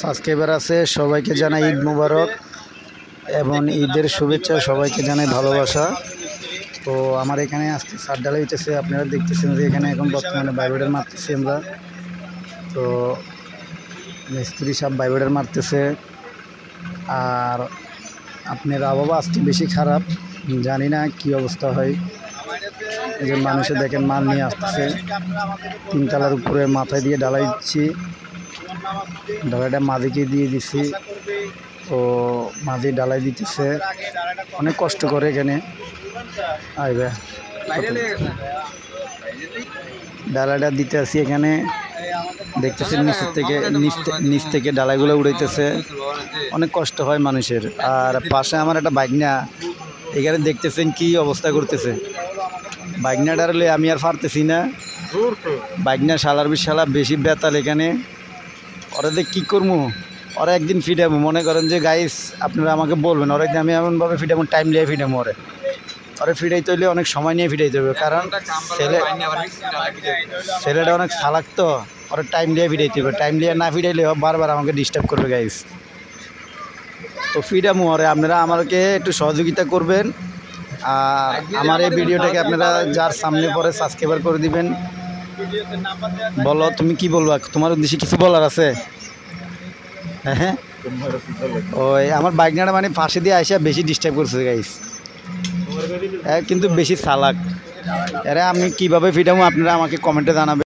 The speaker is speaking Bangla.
সাবস্ক্রাইবার আছে সবাইকে জানাই ঈদ মুবারক এবং ঈদের শুভেচ্ছা, সবাইকে জানাই ভালোবাসা। তো আমার এখানে আজকে ছাদ ঢালাই হইতেছে, আপনারা দেখতেছেন যে এখানে এখন বর্তমানে বাইবেডার মারতেছি আমরা। তো মিস্ত্রি সব বাইবেডার মারতেছে। আর আপনার আবহাওয়া আজকে বেশি খারাপ, জানি না কি অবস্থা হয়। এই যে মানুষে দেখেন মাল নিয়ে আসতেছে, তিনতলার উপরে মাথায় দিয়ে ঢালাই দিচ্ছি। ঢালাইটা মাদিকে দিয়ে দিছি, তো মাদি ঢালাই দিতেছে, অনেক কষ্ট করে এখানে আইবে। ঢালাইটা দিতে আসি এখানে, দেখতেছেন নিচ থেকে ঢালাইগুলো উড়াইতেছে, অনেক কষ্ট হয় মানুষের। আর পাশে আমার একটা বাইকনা, এখানে দেখতেছেন কি অবস্থা করতেছে। বাইকনা ডারলে আমি আর পারতেছি না, বাইকনা শালার শালা বেশি বেতাল এখানে। ওরা দেখ কী করবো, ওরা একদিন ফিটাবো, মনে করেন যে গাইস আপনারা আমাকে বলবেন, ওরা আমি এমনভাবে ফিটাবো, টাইম নিয়ে ফিটাবো। ওরা ফিটাইতে হইলে অনেক সময় নিয়ে ফিটাইতে হবে, কারণ ছেলেটা অনেক চালাক, তো ওরা টাইম দিয়ে ফিটাইতে হবে। টাইম দিয়ে না ফিটাইলে বারবার আমাকে ডিস্টার্ব করবে গাইস। তো ফিটামো ওরে, আপনারা আমাকে একটু সহযোগিতা করবেন। আর আমার এই ভিডিওটাকে আপনারা যার সামনে পরে সাবস্ক্রাইবার করে দিবেন। বলো তুমি কি বলবা, তোমার উদ্দেশ্যে কিছু বলার আছে? হ্যাঁ, ওই আমার বাইকনাটা মানে পাশে দিয়ে আসা বেশি ডিস্টার্ব করছে গাইস, কিন্তু বেশি চালাক। এরা আমি কিভাবে ফিটাবো আপনারা আমাকে কমেন্টে জানাবেন।